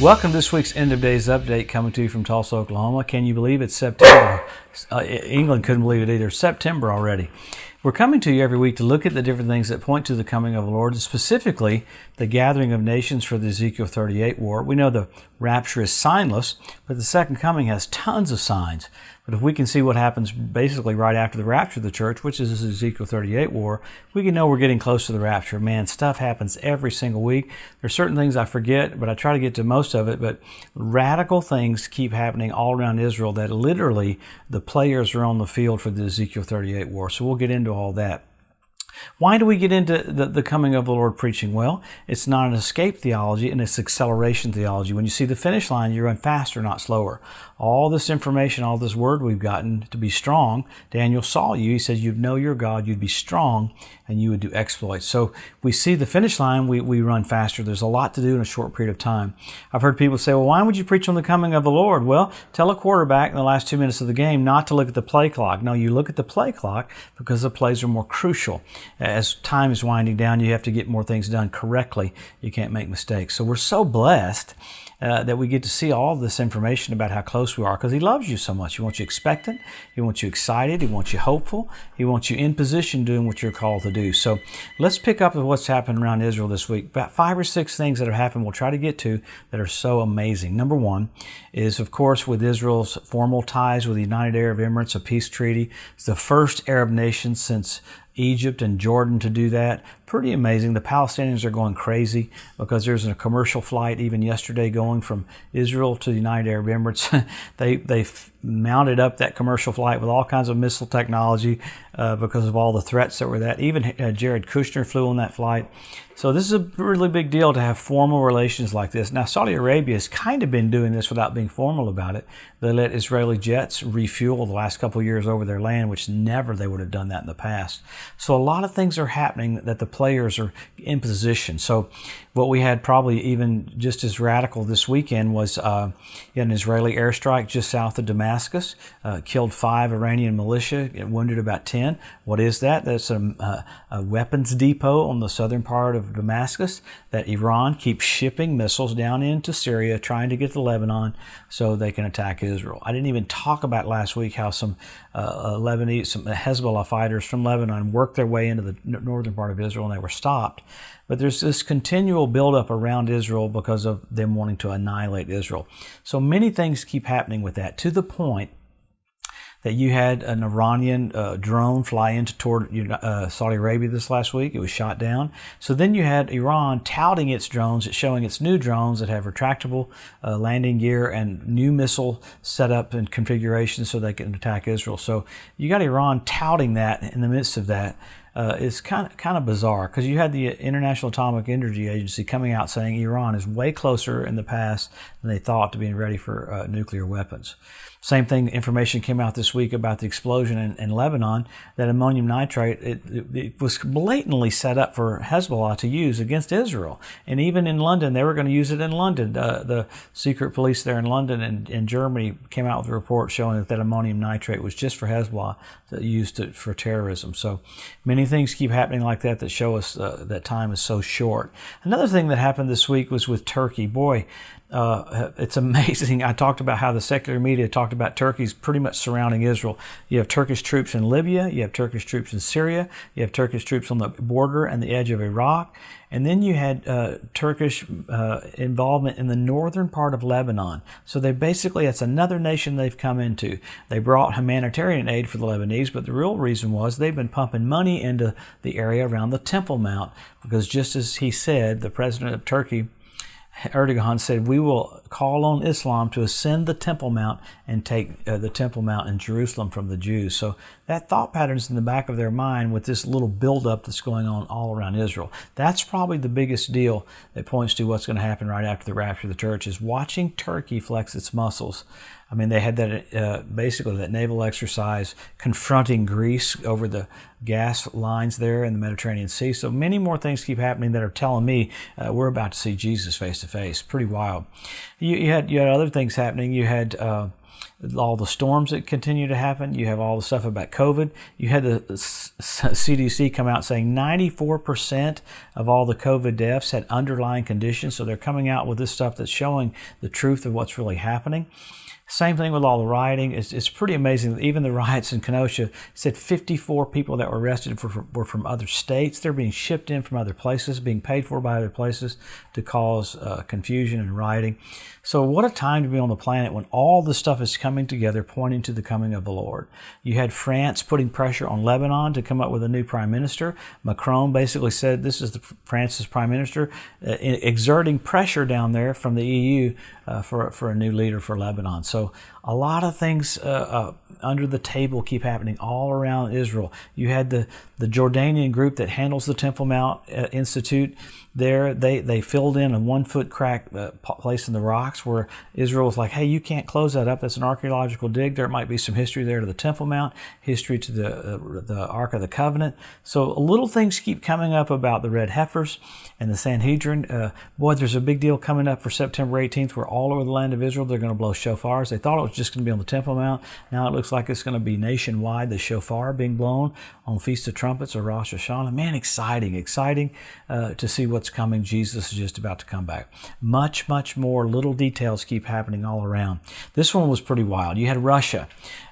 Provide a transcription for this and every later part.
Welcome to this week's End of Days Update, coming to you from Tulsa, Oklahoma. Can you believe it's September? England couldn't believe it either. September already. We're coming to you every week to look at the different things that point to the coming of the Lord, and specifically the gathering of nations for the Ezekiel 38 war. We know the rapture is signless, but the second coming has tons of signs. But if we can see what happens basically right after the rapture of the church, which is this Ezekiel 38 war, we can know we're getting close to the rapture. Man, stuff happens every single week. There's certain things I forget, but I try to get to most of it. But radical things keep happening all around Israel that literally the players are on the field for the Ezekiel 38 war. So we'll get into all that. Why do we get into the coming of the Lord preaching? Well, it's not an escape theology, and it's acceleration theology. When you see the finish line, you run faster, not slower. All this information, all this word we've gotten to be strong, Daniel saw you. He said, you'd know your God, you'd be strong, and you would do exploits. So we see the finish line, we run faster. There's a lot to do in a short period of time. I've heard people say, well, why would you preach on the coming of the Lord? Well, tell a quarterback in the last 2 minutes of the game not to look at the play clock. No, you look at the play clock because the plays are more crucial. As time is winding down, you have to get more things done correctly. You can't make mistakes. So we're so blessed that we get to see all this information about how close we are, because He loves you so much. He wants you expectant. He wants you excited. He wants you hopeful. He wants you in position doing what you're called to do. So let's pick up with what's happened around Israel this week. About 5 or 6 things that have happened we'll try to get to that are so amazing. Number one is, of course, with Israel's formal ties with the United Arab Emirates, a peace treaty. It's the first Arab nation since Egypt and Jordan to do that. Pretty amazing. The Palestinians are going crazy because there's a commercial flight even yesterday going from Israel to the United Arab Emirates. They mounted up that commercial flight with all kinds of missile technology because of all the threats that were that. Even Jared Kushner flew on that flight. So this is a really big deal to have formal relations like this. Now, Saudi Arabia has kind of been doing this without being formal about it. They let Israeli jets refuel the last couple of years over their land, which never they would have done that in the past. So a lot of things are happening that the players are in position. So what we had probably even just as radical this weekend was an Israeli airstrike just south of Damascus, killed 5 Iranian militia, it wounded about 10. What is that? That's a weapons depot on the southern part of Damascus that Iran keeps shipping missiles down into Syria, trying to get to Lebanon so they can attack Israel. I didn't even talk about last week how some Lebanese, some Hezbollah fighters from Lebanon worked their way into the northern part of Israel and they were stopped. But there's this continual buildup around Israel because of them wanting to annihilate Israel. So many things keep happening with that, to the point that you had an Iranian drone fly into toward Saudi Arabia this last week. It was shot down. So then you had Iran touting its drones, it's showing its new drones that have retractable landing gear and new missile setup and configuration so they can attack Israel. So you got Iran touting that in the midst of that. It's kind of bizarre because you had the International Atomic Energy Agency coming out saying Iran is way closer in the past than they thought to being ready for nuclear weapons. Same thing, information came out this week about the explosion in Lebanon, that ammonium nitrate, it was blatantly set up for Hezbollah to use against Israel. And even in London, they were going to use it in London. The secret police there in London and Germany came out with a report showing that ammonium nitrate was just for Hezbollah, that used it for terrorism. So many things keep happening like that that show us that time is so short. Another thing that happened this week was with Turkey. Boy, it's amazing. I talked about how the secular media talked about Turkey's pretty much surrounding Israel. You have Turkish troops in Libya, you have Turkish troops in Syria, you have Turkish troops on the border and the edge of Iraq, and then you had Turkish involvement in the northern part of Lebanon. So they basically, that's another nation they've come into. They brought humanitarian aid for the Lebanese, but the real reason was they've been pumping money into the area around the Temple Mount, because just as he said, the president of Turkey, Erdogan, said, we will call on Islam to ascend the Temple Mount and take the Temple Mount in Jerusalem from the Jews. So that thought pattern's in the back of their mind with this little buildup that's going on all around Israel. That's probably the biggest deal that points to what's going to happen right after the rapture of the church, is watching Turkey flex its muscles. I mean, they had that basically that naval exercise confronting Greece over the gas lines there in the Mediterranean Sea. So many more things keep happening that are telling me we're about to see Jesus face to face. Pretty wild. You had other things happening. You had all the storms that continue to happen. You have all the stuff about COVID. You had the CDC come out saying 94% of all the COVID deaths had underlying conditions. So they're coming out with this stuff that's showing the truth of what's really happening. Same thing with all the rioting. It's pretty amazing. Even the riots in Kenosha said 54 people that were arrested were from other states. They're being shipped in from other places, being paid for by other places to cause confusion and rioting. So what a time to be on the planet when all this stuff is coming together, pointing to the coming of the Lord. You had France putting pressure on Lebanon to come up with a new prime minister. Macron basically said, this is France's prime minister, exerting pressure down there from the EU for a new leader for Lebanon. So a lot of things under the table keep happening all around Israel. You had the Jordanian group that handles the Temple Mount Institute there. They filled in a 1-foot crack place in the rocks where Israel was like, hey, you can't close that up. That's an archaeological dig. There might be some history there to the Temple Mount, history to the Ark of the Covenant. So little things keep coming up about the red heifers and the Sanhedrin. Boy, there's a big deal coming up for September 18th where all over the land of Israel they're going to blow shofars. They thought it was just going to be on the Temple Mount. Now it looks like it's going to be nationwide, the shofar being blown on Feast of Trumpets or Rosh Hashanah. Man, exciting to see what's coming. Jesus is just about to come back. Much more little details keep happening all around. This one was pretty wild. You had Russia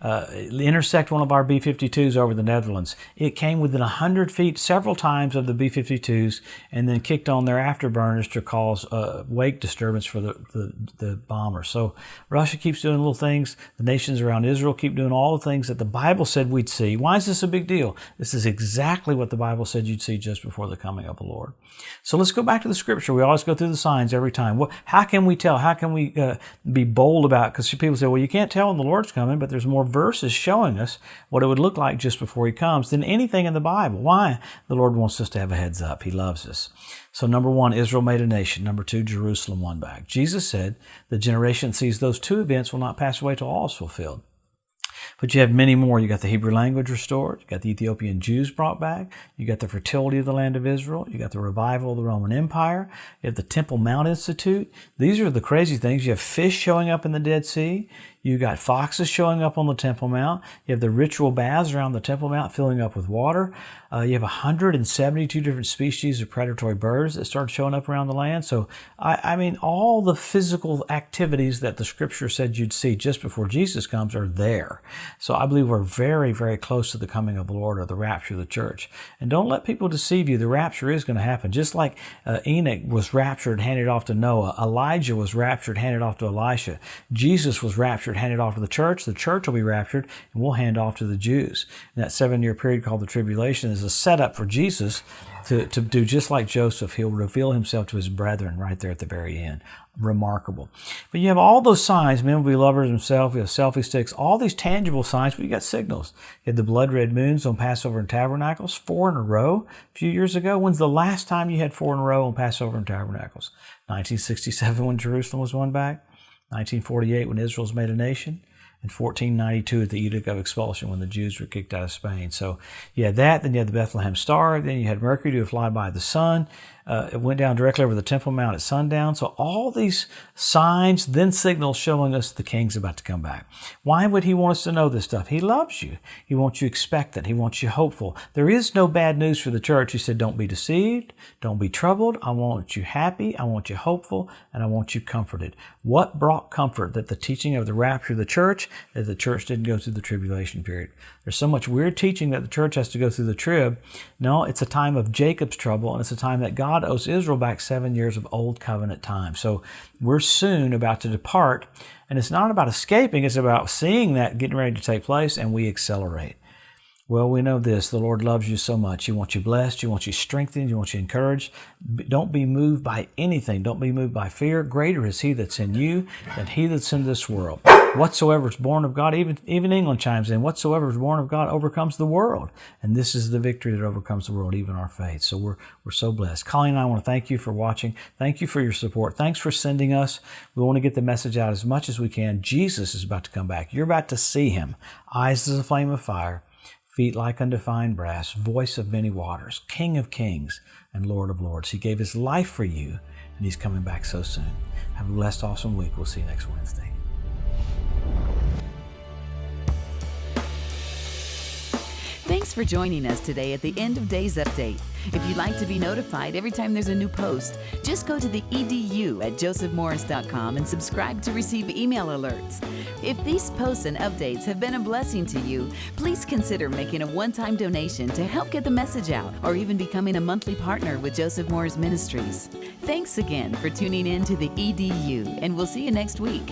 intersect one of our B-52s over the Netherlands. It came within 100 feet several times of the B-52s and then kicked on their afterburners to cause wake disturbance for the bomber. So Russia keeps doing little things. The nations around Israel keep doing all the things that the Bible said we'd see. Why is this a big deal? This is exactly what the Bible said you'd see just before the coming of the Lord. So let's go back to the scripture. We always go through the signs every time. How can we tell? How can we be bold about it? Because people say, well, you can't tell when the Lord's coming, but there's more verses showing us what it would look like just before he comes than anything in the Bible. Why? The Lord wants us to have a heads up. He loves us. So number 1, Israel made a nation. Number 2, Jerusalem won back. Jesus said, the generation that sees those 2 events will not pass away till all is fulfilled. But you have many more. You got the Hebrew language restored. You got the Ethiopian Jews brought back. You got the fertility of the land of Israel. You got the revival of the Roman Empire. You have the Temple Mount Institute. These are the crazy things. You have fish showing up in the Dead Sea. You got foxes showing up on the Temple Mount. You have the ritual baths around the Temple Mount filling up with water. You have 172 different species of predatory birds that start showing up around the land. So, I mean, all the physical activities that the scripture said you'd see just before Jesus comes are there. So I believe we're very close to the coming of the Lord or the rapture of the church. And don't let people deceive you. The rapture is going to happen. Just like Enoch was raptured, handed off to Noah. Elijah was raptured, handed off to Elisha. Jesus was raptured, handed off to the church. The church will be raptured, and we'll hand off to the Jews. And that 7-year period called the tribulation is a setup for Jesus to do just like Joseph. He'll reveal himself to his brethren right there at the very end. Remarkable. But you have all those signs. Men will be lovers themselves. You have selfie sticks. All these tangible signs, but you got signals. You had the blood red moons on Passover and Tabernacles, 4 in a row a few years ago. When's the last time you had 4 in a row on Passover and Tabernacles? 1967 when Jerusalem was won back. 1948 when Israel was made a nation. In 1492 at the Edict of Expulsion when the Jews were kicked out of Spain. So you had that, then you had the Bethlehem Star, then you had Mercury to fly by the sun. It went down directly over the Temple Mount at sundown. So all these signs, then signals showing us the King's about to come back. Why would he want us to know this stuff? He loves you. He wants you expectant. He wants you hopeful. There is no bad news for the church. He said, don't be deceived. Don't be troubled. I want you happy. I want you hopeful. And I want you comforted. What brought comfort? That the teaching of the rapture of the church, that the church didn't go through the tribulation period. There's so much weird teaching that the church has to go through the trib. No, it's a time of Jacob's trouble, and it's a time that God owes Israel back 7 years of old covenant time. So we're soon about to depart, and it's not about escaping, it's about seeing that getting ready to take place, and we accelerate. Well, we know this. The Lord loves you so much. He wants you blessed. He wants you strengthened. He wants you encouraged. Don't be moved by anything. Don't be moved by fear. Greater is He that's in you than he that's in this world. Whatsoever is born of God, even England chimes in, whatsoever is born of God overcomes the world. And this is the victory that overcomes the world, even our faith. So we're so blessed. Colleen and I want to thank you for watching. Thank you for your support. Thanks for sending us. We want to get the message out as much as we can. Jesus is about to come back. You're about to see Him. Eyes as a flame of fire. Feet like undefined brass, voice of many waters, King of kings and Lord of lords. He gave His life for you, and He's coming back so soon. Have a blessed, awesome week. We'll see you next Wednesday. Thanks for joining us today at the End of Days Update. If you'd like to be notified every time there's a new post, just go to the EDU at josephmorris.com and subscribe to receive email alerts. If these posts and updates have been a blessing to you, please consider making a one-time donation to help get the message out, or even becoming a monthly partner with Joseph Morris Ministries. Thanks again for tuning in to the EDU, and we'll see you next week.